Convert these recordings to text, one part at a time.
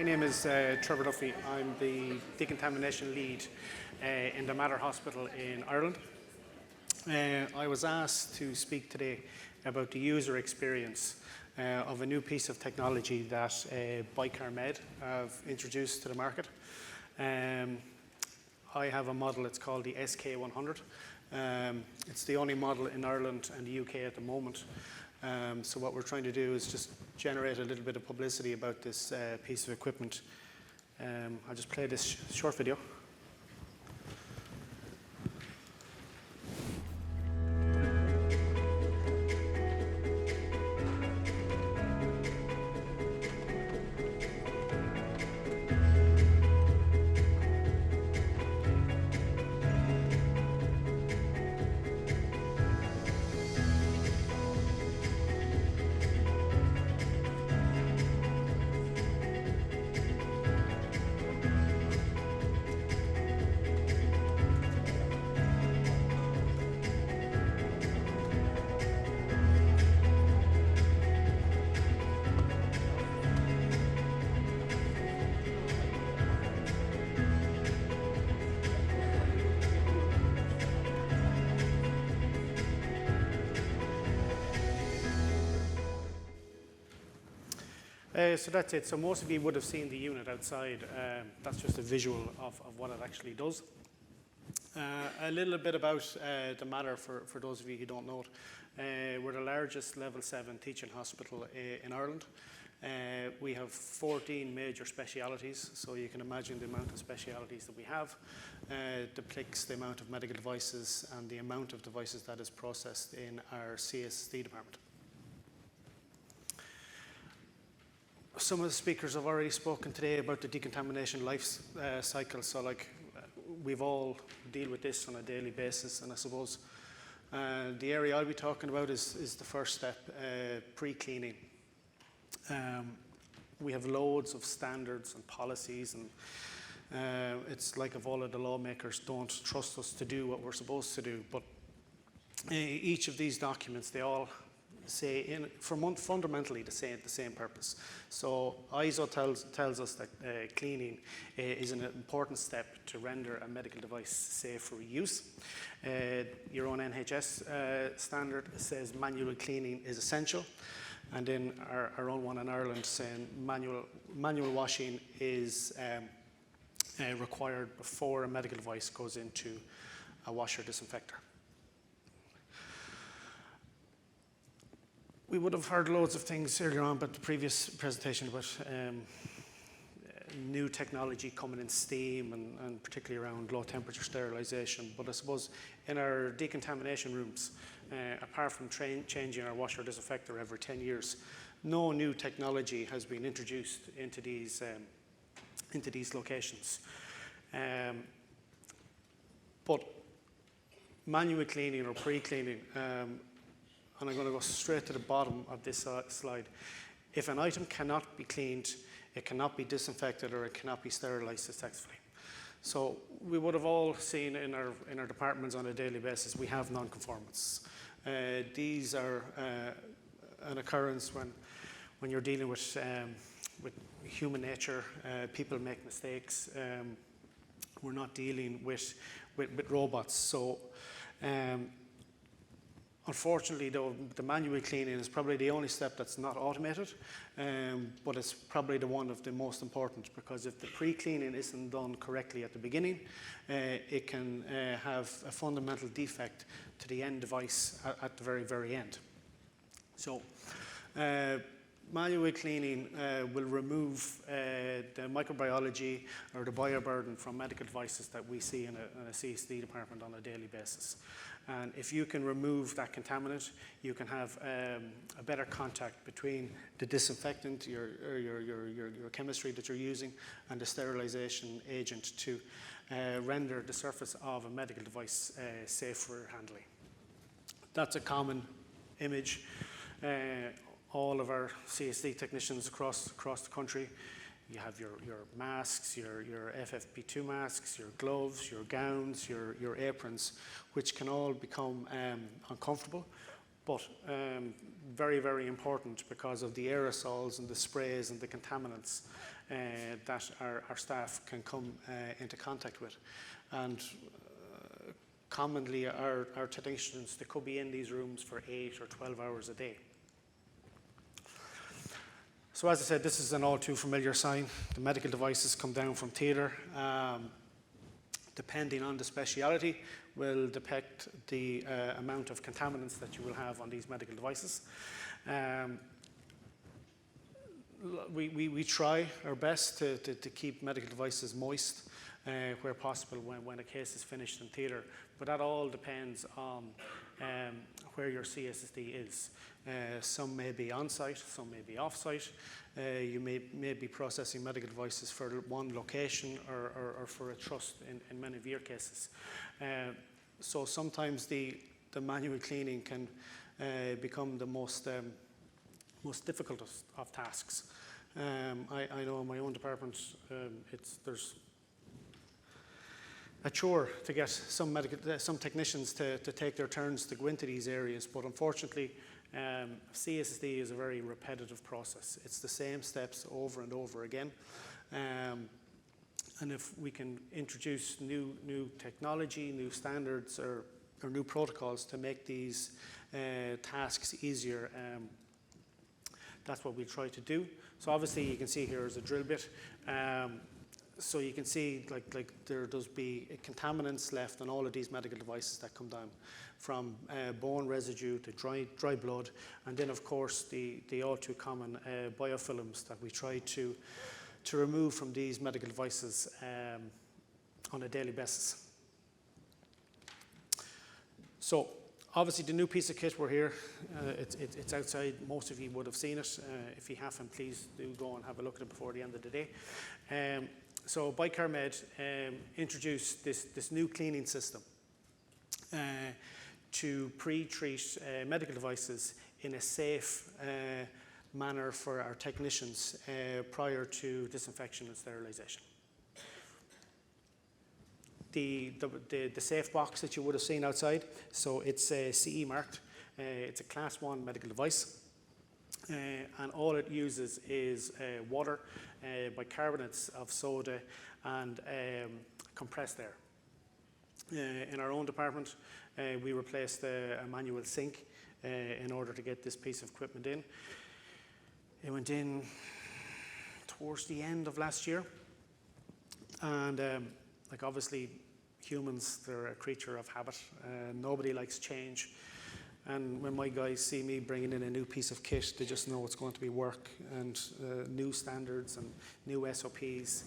My name is Trevor Duffy. I'm the decontamination lead in the Mater Hospital in Ireland. I was asked to speak today about the user experience of a new piece of technology that BICARmed have introduced to the market. I have a model, it's called the SK100. It's the only model in Ireland and the UK at the moment. So what we're trying to do is just generate a little bit of publicity about this piece of equipment. I'll just play this short video. So that's it. So most of you would have seen the unit outside. That's just a visual of what it actually does. A little bit about the Mater for those of you who don't know it. We're the largest level 7 teaching hospital in Ireland. We have 14 major specialities, so you can imagine the amount of specialities that we have depicts the amount of medical devices and the amount of devices that is processed in our CSD department. Some of the speakers have already spoken today about the decontamination life cycle. So we've all deal with this on a daily basis, and I suppose the area I'll be talking about is the first step, pre-cleaning. We have loads of standards and policies, and it's like if all of the lawmakers don't trust us to do what we're supposed to do. But each of these documents, they all say fundamentally the same purpose. So ISO tells us that cleaning is an important step to render a medical device safe for use. Your own NHS standard says manual cleaning is essential, and then our own one in Ireland saying manual washing is required before a medical device goes into a washer disinfector. We would have heard loads of things earlier on about the previous presentation about new technology coming in steam and particularly around low temperature sterilisation. But I suppose in our decontamination rooms, apart from changing our washer disinfector every 10 years, no new technology has been introduced into these locations. But manual cleaning or pre-cleaning, and I'm going to go straight to the bottom of this slide. If an item cannot be cleaned, it cannot be disinfected, or it cannot be sterilised successfully. So we would have all seen in our departments on a daily basis, we have non-conformance. These are an occurrence when you're dealing with human nature. People make mistakes. We're not dealing with robots. So. Unfortunately, though, the manual cleaning is probably the only step that's not automated, but it's probably the one of the most important, because if the pre-cleaning isn't done correctly at the beginning, it can have a fundamental defect to the end device at the very, very end. So, manual cleaning will remove the microbiology or the bioburden from medical devices that we see in a CSD department on a daily basis. And if you can remove that contaminant, you can have a better contact between the disinfectant, your chemistry that you're using, and the sterilisation agent to render the surface of a medical device safe for handling. That's a common image. All of our CSD technicians across the country, you have your masks, your FFP2 masks, your gloves, your gowns, your aprons, which can all become uncomfortable, but very, very important because of the aerosols and the sprays and the contaminants that our staff can come into contact with. And commonly our technicians, they could be in these rooms for 8 or 12 hours a day. So as I said, this is an all too familiar sign. The medical devices come down from theatre. Depending on the speciality, will depict the amount of contaminants that you will have on these medical devices. We try our best to keep medical devices moist where possible when a case is finished in theatre, but that all depends on where your CSSD is. Some may be on-site, some may be off-site. You may be processing medical devices for one location or for a trust in many of your cases. So sometimes the manual cleaning can become the most difficult of tasks. I know in my own department, there's a chore to get some technicians to take their turns to go into these areas, but unfortunately, CSSD is a very repetitive process. It's the same steps over and over again. And if we can introduce new technology, new standards, or new protocols to make these tasks easier, that's what we try to do. So obviously you can see here is a drill bit. So you can see like there does be contaminants left on all of these medical devices that come down, from bone residue to dry blood, and then of course the all too common biofilms that we try to remove from these medical devices on a daily basis. So obviously the new piece of kit we're here, it's outside. Most of you would have seen it. If you haven't, please do go and have a look at it before the end of the day. So BICARmed introduced this new cleaning system to pre-treat medical devices in a safe manner for our technicians prior to disinfection and sterilisation. The safe box that you would have seen outside, so it's CE marked. It's a class 1 medical device, and all it uses is water, bicarbonates of soda, and compressed air. In our own department, we replaced a manual sink in order to get this piece of equipment in. It went in towards the end of last year, and like obviously humans, they're a creature of habit. Nobody likes change. And when my guys see me bringing in a new piece of kit, they just know it's going to be work and new standards and new SOPs.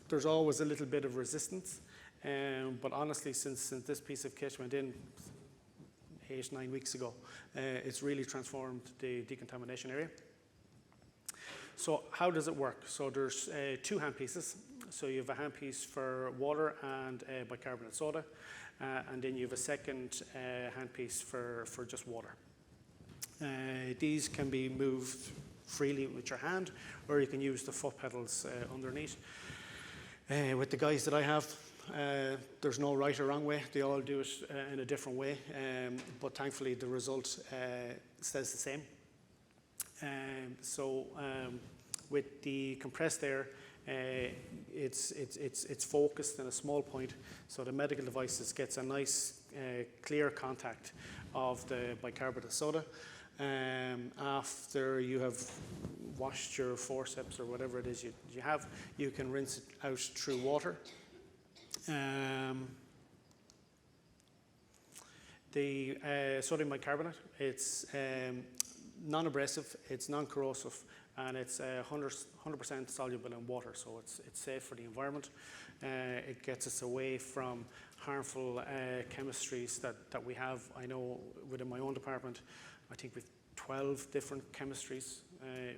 There's always a little bit of resistance, but honestly, since this piece of kit went in 8-9 weeks ago, it's really transformed the decontamination area. So how does it work? So there's 2 handpieces. So you have a handpiece for water and bicarbonate soda, and then you have a second handpiece for just water. These can be moved freely with your hand, or you can use the foot pedals underneath. With the guys that I have, there's no right or wrong way. They all do it in a different way, but thankfully the result stays the same. With the compressed air, it's focused in a small point, so the medical devices gets a nice clear contact of the bicarbonate soda. After you have washed your forceps or whatever it is you have, you can rinse it out through water. The sodium bicarbonate, it's non-abrasive, it's non-corrosive, and it's 100% soluble in water, so it's safe for the environment. It gets us away from harmful chemistries that we have. I know within my own department, I think we've 12 different chemistries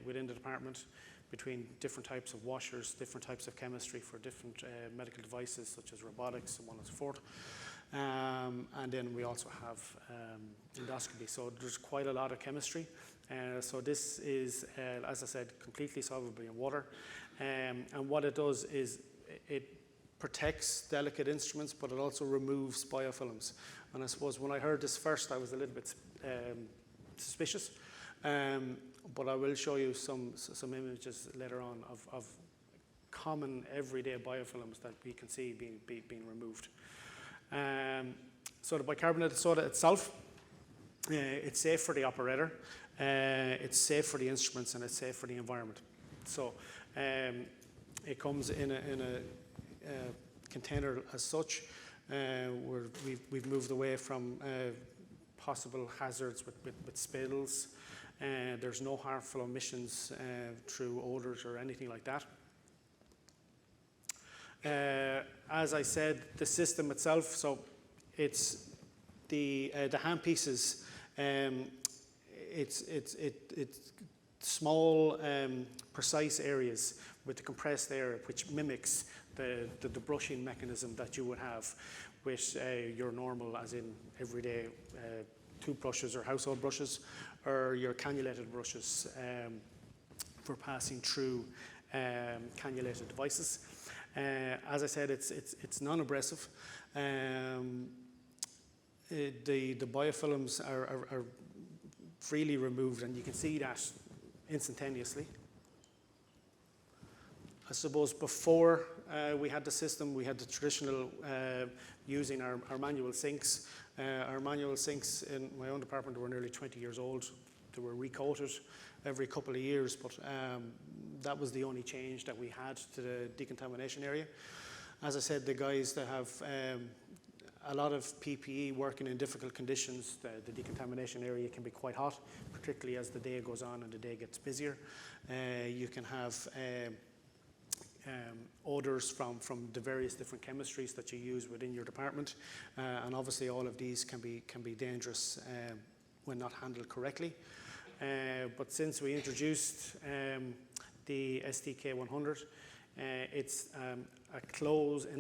within the department, between different types of washers, different types of chemistry for different medical devices such as robotics and so on and so forth. And then we also have endoscopy, so there's quite a lot of chemistry. So this is, as I said, completely soluble in water. And what it does is it protects delicate instruments, but it also removes biofilms. And I suppose when I heard this first, I was a little bit suspicious. But I will show you some images later on of common everyday biofilms that we can see being removed. So the bicarbonated soda itself, it's safe for the operator, it's safe for the instruments, and it's safe for the environment. So it comes in a container as such, where we've moved away from possible hazards with spills. There's no harmful emissions through odors or anything like that. As I said, the system itself, so it's the hand pieces. It's small, precise areas with the compressed air, which mimics the brushing mechanism that you would have with your normal, as in everyday toothbrushes or household brushes, or your cannulated brushes for passing through cannulated devices. As I said, it's non-abrasive. The biofilms are freely removed, and you can see that instantaneously. I suppose before we had the system, we had the traditional using our manual sinks. Our manual sinks in my own department were nearly 20 years old. They were recoated every couple of years, but that was the only change that we had to the decontamination area. As I said, the guys that have a lot of PPE working in difficult conditions, the decontamination area can be quite hot, particularly as the day goes on and the day gets busier. You can have odors from the various different chemistries that you use within your department, and obviously all of these can be dangerous when not handled correctly. But since we introduced the STK100, it's an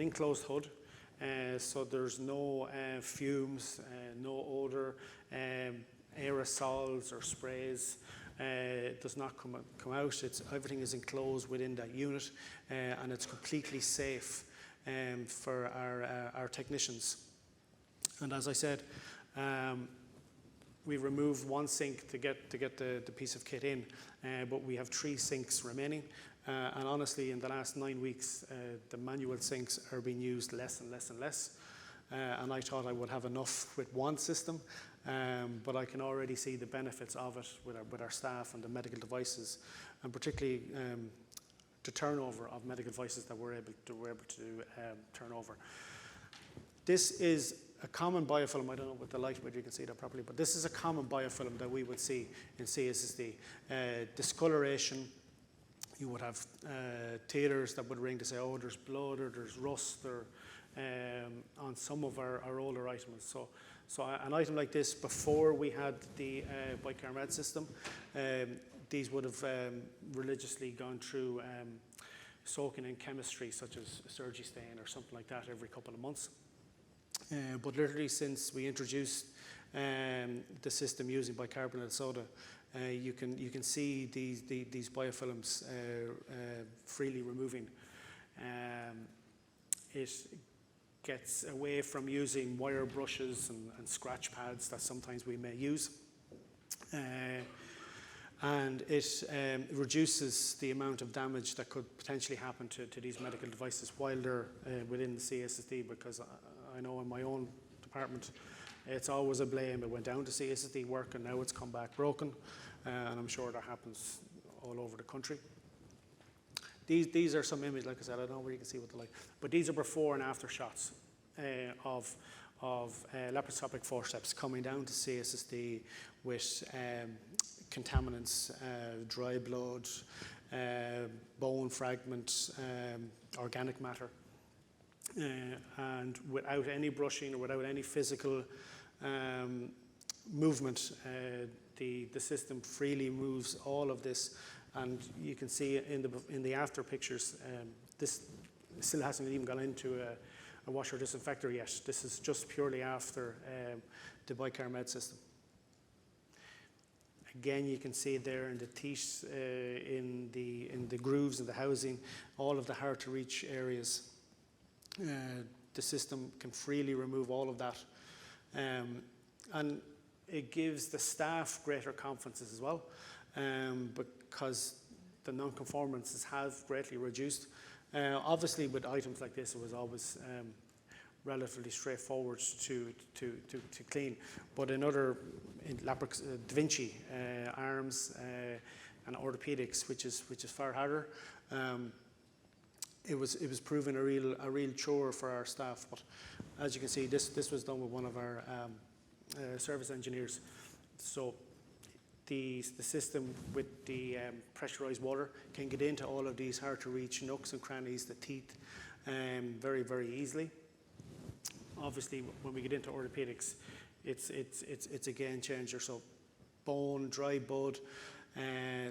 enclosed hood, so there's no fumes, no odor, aerosols or sprays. It does not come out. Everything is enclosed within that unit, and it's completely safe for our technicians. And as I said, we removed one sink to get the piece of kit in, but we have 3 sinks remaining. And honestly, in the last 9 weeks, the manual sinks are being used less and less and less. And I thought I would have enough with one system, but I can already see the benefits of it with our staff and the medical devices, and particularly the turnover of medical devices that we're able to turn over. This is a common biofilm. I don't know with the light whether you can see that properly, but this is a common biofilm that we would see in CSSD. Discoloration. You would have theatres that would ring to say, oh, there's blood or there's rust or on some of our older items. So an item like this, before we had the BICARmed system, these would have religiously gone through soaking in chemistry such as Surgistain or something like that every couple of months. But literally since we introduced the system using bicarbonate soda, you can see these biofilms freely removing. It gets away from using wire brushes and scratch pads that sometimes we may use. And it reduces the amount of damage that could potentially happen to these medical devices while they're within the CSSD, because I know in my own department it's always a blame. It went down to CSSD work and now it's come back broken, and I'm sure that happens all over the country. These are some images, like I said, I don't know where you can see with the light, but these are before and after shots of laparoscopic forceps coming down to CSSD with contaminants, dry blood, bone fragments, organic matter, and without any brushing or without any physical movement, the system freely moves all of this. And you can see in the after pictures, this still hasn't even gone into a washer disinfector yet. This is just purely after the BICARmed system. Again, you can see there in the teeth, in the grooves in the housing, all of the hard to reach areas. The system can freely remove all of that. And it gives the staff greater confidence as well, because the non-conformances have greatly reduced. Obviously, with items like this, it was always relatively straightforward to clean. But in other, Da Vinci, arms, and orthopedics, which is far harder, it was proving a real chore for our staff. But as you can see, this was done with one of our service engineers. So the system with the pressurized water can get into all of these hard to reach nooks and crannies, the teeth, very, very easily. Obviously, when we get into orthopedics, it's a game changer. So bone, dry bud,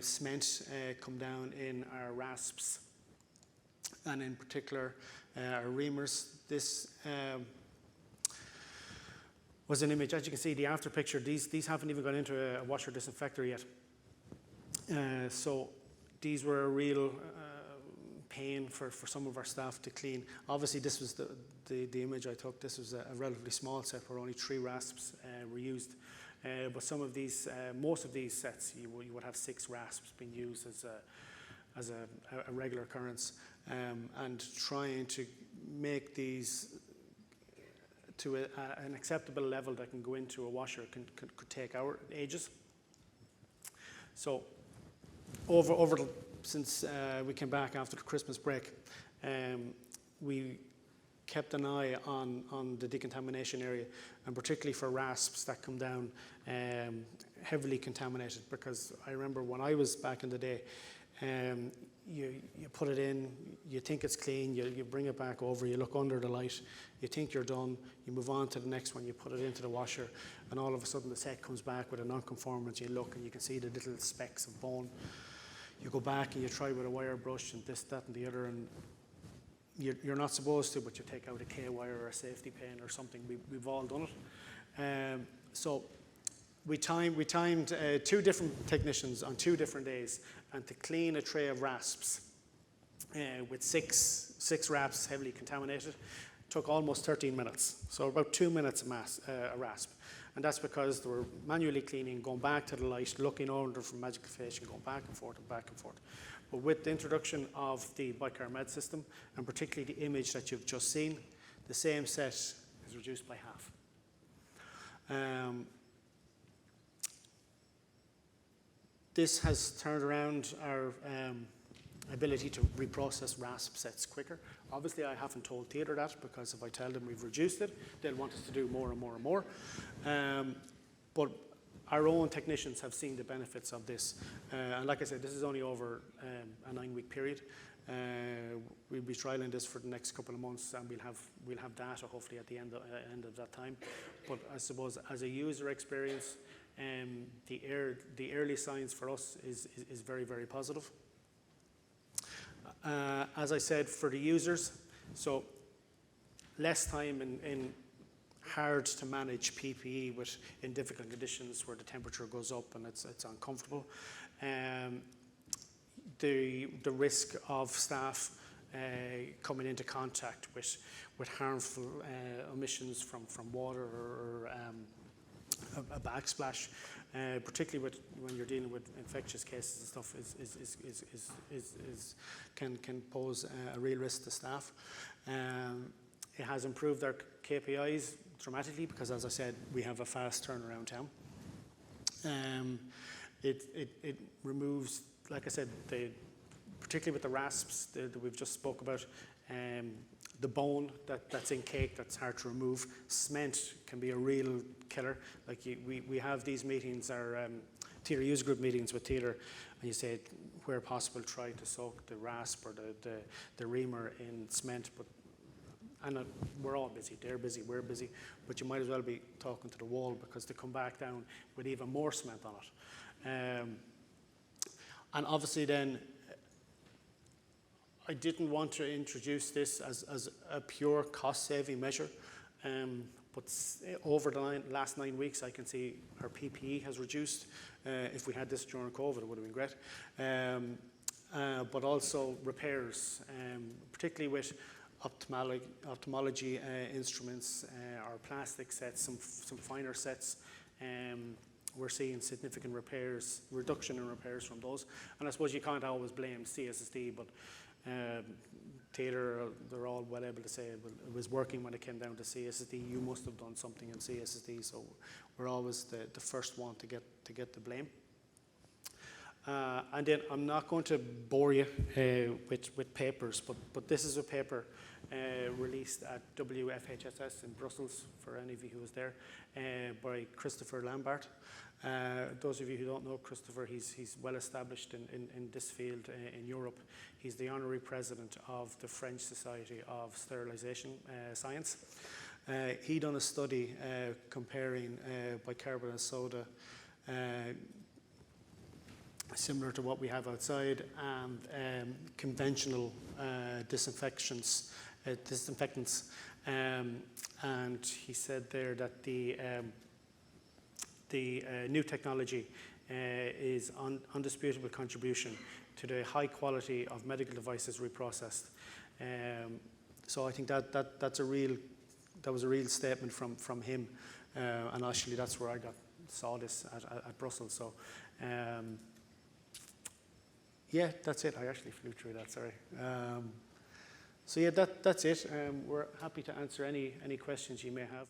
cement come down in our rasps, and in particular our reamers. This was an image. As you can see, the after picture, these haven't even gone into a washer disinfector yet. So these were a real pain for some of our staff to clean. Obviously, this was the image I took. This was a relatively small set where only 3 rasps were used. But some of these, most of these sets, you would have 6 rasps being used as a regular occurrence, and trying to make these to an acceptable level that can go into a washer could take ages. So since we came back after the Christmas break, we kept an eye on the decontamination area, and particularly for rasps that come down heavily contaminated, because I remember when I was back in the day, you put it in, you think it's clean, you bring it back over, you look under the light, you think you're done, you move on to the next one, you put it into the washer, and all of a sudden the set comes back with a non-conformance. You look and you can see the little specks of bone. You go back and you try with a wire brush and this, that and the other, and you're not supposed to, but you take out a K-wire or a safety pin or something. We've all done it. So we timed 2 different technicians on 2 different days, and to clean a tray of rasps with six rasps heavily contaminated took almost 13 minutes. So about 2 minutes a rasp. And that's because they were manually cleaning, going back to the light, looking under from magical fish, and going back and forth and back and forth. But with the introduction of the BICARmed system, and particularly the image that you've just seen, the same set is reduced by half. This has turned around our ability to reprocess rasp sets quicker. Obviously, I haven't told theatre that, because if I tell them we've reduced it, they'll want us to do more and more and more. But our own technicians have seen the benefits of this. And like I said, this is only over a 9-week period. We'll be trialling this for the next couple of months, and we'll have data hopefully at the end of that time. But I suppose as a user experience, the early signs for us is very, very positive. As I said, for the users, so less time in hard to manage PPE in difficult conditions where the temperature goes up and it's uncomfortable. The risk of staff coming into contact with harmful emissions from water or a backsplash, particularly when you're dealing with infectious cases and stuff, can pose a real risk to staff. It has improved our KPIs dramatically, because, as I said, we have a fast turnaround time. It removes, like I said, particularly with the rasps that we've just spoke about, the bone that's in cake that's hard to remove. Cement can be a real killer. Like we have these meetings, our theatre user group meetings with theatre, and you say, where possible, try to soak the rasp or the reamer in cement. And we're all busy, they're busy, we're busy, but you might as well be talking to the wall, because they come back down with even more cement on it. And obviously then, I didn't want to introduce this as a pure cost-saving measure, but over the last 9 weeks, I can see our PPE has reduced. If we had this during COVID, it would have been great. But also repairs, particularly with ophthalmology instruments, our plastic sets, some finer sets, we're seeing significant reduction in repairs from those. And I suppose you can't always blame CSSD, but Taylor, they're all well able to say, well, it was working when it came down to CSSD. You must have done something in CSSD. So we're always the first one to get the blame. And then I'm not going to bore you with papers, but this is a paper released at WFHSS in Brussels, for any of you who was there, by Christopher Lambert. Those of you who don't know Christopher, he's well established in this field in Europe. He's the honorary president of the French Society of Sterilisation Science. He done a study comparing bicarbonate soda, similar to what we have outside, and conventional disinfectants. And he said there that the new technology is undisputable contribution to the high quality of medical devices reprocessed. So I think that was a real statement from him, and actually that's where I saw this at Brussels. So yeah, that's it. I actually flew through that. Sorry. So yeah, that's it. We're happy to answer any questions you may have.